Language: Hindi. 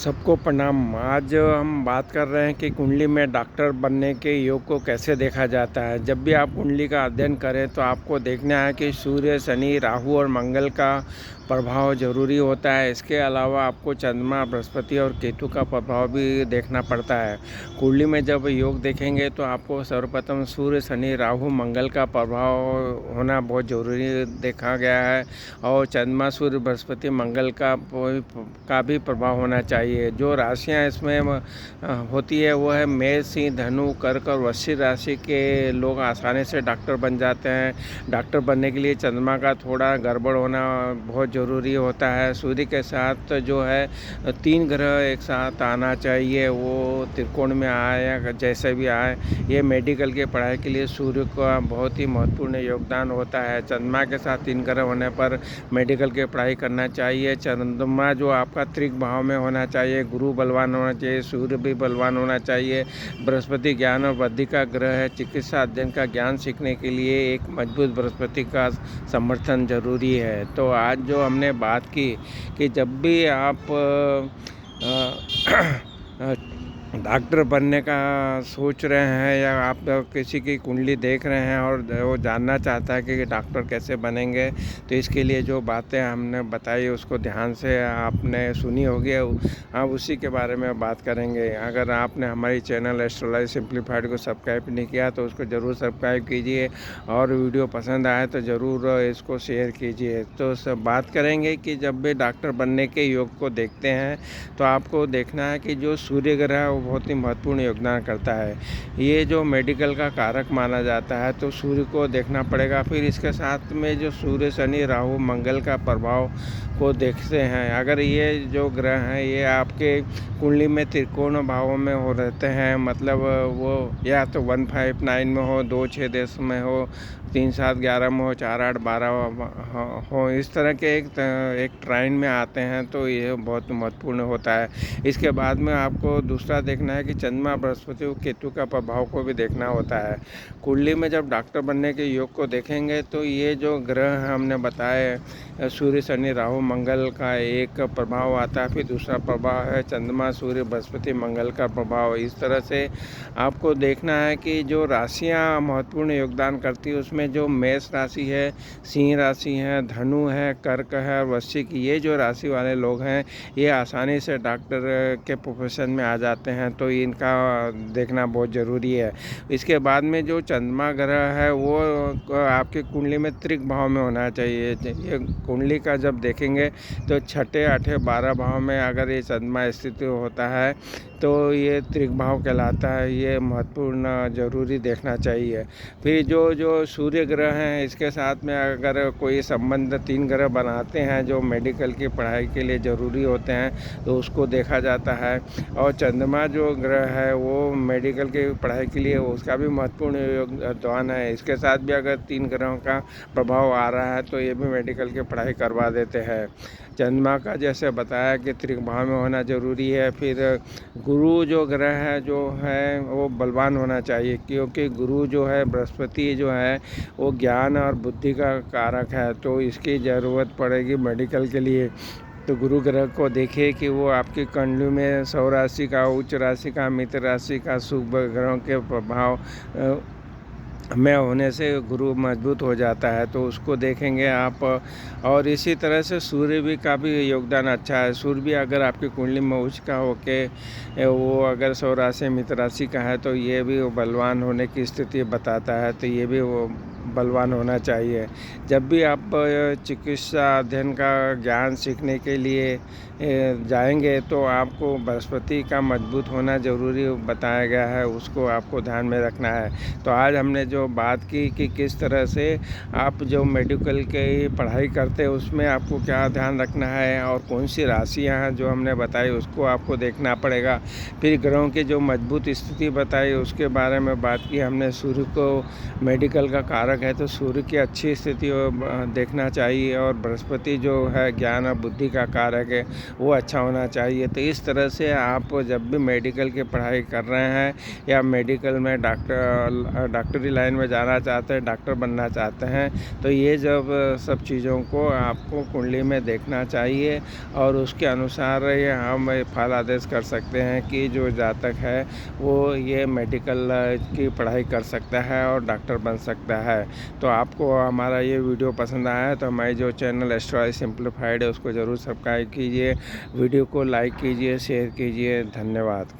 सबको प्रणाम। आज हम बात कर रहे हैं कि कुंडली में डॉक्टर बनने के योग को कैसे देखा जाता है। जब भी आप कुंडली का अध्ययन करें तो आपको देखना है कि सूर्य, शनि, राहु और मंगल का प्रभाव जरूरी होता है। इसके अलावा आपको चंद्रमा, बृहस्पति और केतु का प्रभाव भी देखना पड़ता है। कुंडली में जब योग देखेंगे तो आपको सर्वप्रथम सूर्य, शनि, राहु, मंगल का प्रभाव होना बहुत ज़रूरी देखा गया है और चंद्रमा, सूर्य, बृहस्पति, मंगल का भी प्रभाव होना चाहिए। जो राशियां इसमें होती है वो है मेष, सिंह, धनु, कर्क और वृश्चिक राशि के लोग आसानी से डॉक्टर बन जाते हैं। डॉक्टर बनने के लिए चंद्रमा का थोड़ा गड़बड़ होना बहुत ज़रूरी होता है। सूर्य के साथ जो है 3 ग्रह एक साथ आना चाहिए, वो त्रिकोण में आए या जैसे भी आए। ये मेडिकल की पढ़ाई के लिए सूर्य का बहुत ही महत्वपूर्ण योगदान होता है। चंद्रमा के साथ 3 ग्रह होने पर मेडिकल की पढ़ाई करना चाहिए। चंद्रमा जो आपका त्रिक भाव में होना चाहिए, गुरु बलवान होना चाहिए, सूर्य भी बलवान होना चाहिए। बृहस्पति ज्ञान और बुद्धि का ग्रह है। चिकित्सा अध्ययन का ज्ञान सीखने के लिए एक मजबूत बृहस्पति का समर्थन जरूरी है। तो आज जो हमने बात की कि जब भी आप डॉक्टर बनने का सोच रहे हैं या आप किसी की कुंडली देख रहे हैं और वो जानना चाहता है कि डॉक्टर कैसे बनेंगे, तो इसके लिए जो बातें हमने बताई उसको ध्यान से आपने सुनी होगी। अब उसी के बारे में बात करेंगे। अगर आपने हमारी चैनल एस्ट्रोलॉजी सिंप्लीफाइड को सब्सक्राइब नहीं किया तो उसको ज़रूर सब्सक्राइब कीजिए और वीडियो पसंद आए तो ज़रूर इसको शेयर कीजिए। तो सब बात करेंगे कि जब भी डॉक्टर बनने के योग को देखते हैं तो आपको देखना है कि जो सूर्य ग्रह है बहुत ही महत्वपूर्ण योगदान करता है। ये जो मेडिकल का कारक माना जाता है तो सूर्य को देखना पड़ेगा। फिर इसके साथ में जो सूर्य, शनि, राहु, मंगल का प्रभाव को देखते हैं। अगर ये जो ग्रह हैं ये आपके कुंडली में त्रिकोण भावों में हो रहते हैं, मतलब वो या तो 159 में हो, 2 6 10 में हो, 3 7 11 में हो, 4 8 12 हो, इस तरह के एक ट्राइन में आते हैं तो ये बहुत महत्वपूर्ण होता है। इसके बाद में आपको दूसरा देखना है कि चंद्रमा, बृहस्पति और केतु का प्रभाव को भी देखना होता है। कुंडली में जब डॉक्टर बनने के योग को देखेंगे तो ये जो ग्रह हमने बताए, सूर्य, शनि, राहु, मंगल का एक प्रभाव आता है। फिर दूसरा प्रभाव है चंद्रमा, सूर्य, बृहस्पति, मंगल का प्रभाव। इस तरह से आपको देखना है कि जो राशियाँ महत्वपूर्ण योगदान करती है उसमें जो मेष राशि है, सिंह राशि है, धनु है, कर्क है, वृश्चिक, ये जो राशि वाले लोग हैं ये आसानी से डॉक्टर के प्रोफेशन में आ जाते हैं, तो इनका देखना बहुत ज़रूरी है। इसके बाद में जो चंद्रमा ग्रह है वो आपके कुंडली में त्रिक भाव में होना चाहिए। ये कुंडली का जब देखेंगे तो 6, 8, 12 भाव में अगर ये चंद्रमा स्थिति होता है तो ये त्रिक भाव कहलाता है। ये महत्वपूर्ण ज़रूरी देखना चाहिए। फिर जो सूर्य ग्रह हैं इसके साथ में अगर कोई संबंध 3 ग्रह बनाते हैं जो मेडिकल की पढ़ाई के लिए ज़रूरी होते हैं तो उसको देखा जाता है। और चंद्रमा जो ग्रह है वो मेडिकल की पढ़ाई के लिए उसका भी महत्वपूर्ण योगदान है। इसके साथ भी अगर 3 ग्रहों का प्रभाव आ रहा है तो ये भी मेडिकल की पढ़ाई करवा देते हैं। चंद्रमा का जैसे बताया कि त्रिक भाव में होना ज़रूरी है। फिर गुरु जो ग्रह है जो है वो बलवान होना चाहिए, क्योंकि गुरु जो है, बृहस्पति जो है वो ज्ञान और बुद्धि का कारक है, तो इसकी ज़रूरत पड़ेगी मेडिकल के लिए। तो गुरु ग्रह को देखिए कि वो आपकी कुंडली में सौ राशि का, उच्च राशि का, मित्र राशि का, शुभ ग्रहों के प्रभाव में होने से गुरु मजबूत हो जाता है, तो उसको देखेंगे आप। और इसी तरह से सूर्य भी का भी योगदान अच्छा है। सूर्य भी अगर आपकी कुंडली में उच्च का होके वो अगर सौ राशि, मित्र राशि का है तो ये भी वो बलवान होने की स्थिति बताता है, तो ये भी वो बलवान होना चाहिए। जब भी आप चिकित्सा अध्ययन का ज्ञान सीखने के लिए जाएंगे तो आपको बृहस्पति का मजबूत होना ज़रूरी बताया गया है, उसको आपको ध्यान में रखना है। तो आज हमने जो बात की कि किस तरह से आप जो मेडिकल की पढ़ाई करते हैं उसमें आपको क्या ध्यान रखना है और कौन सी राशियाँ हैं जो हमने बताई उसको आपको देखना पड़ेगा। फिर ग्रहों की जो मजबूत स्थिति बताई उसके बारे में बात की हमने। सूर्य को मेडिकल का कारक कारक है तो सूर्य की अच्छी स्थिति देखना चाहिए, और बृहस्पति जो है ज्ञान और बुद्धि का कारक है वो अच्छा होना चाहिए। तो इस तरह से आप जब भी मेडिकल की पढ़ाई कर रहे हैं या मेडिकल में डॉक्टरी लाइन में जाना चाहते हैं, डॉक्टर बनना चाहते हैं, तो ये जब सब चीज़ों को आपको कुंडली में देखना चाहिए और उसके अनुसार ये हम फल आदेश कर सकते हैं कि जो जातक है वो ये मेडिकल की पढ़ाई कर सकता है और डॉक्टर बन सकता है। तो आपको हमारा ये वीडियो पसंद आया है तो हमारे जो चैनल एस्ट्रोलॉजी सिंप्लीफाइड है उसको ज़रूर सब्सक्राइब कीजिए, वीडियो को लाइक कीजिए, शेयर कीजिए। धन्यवाद।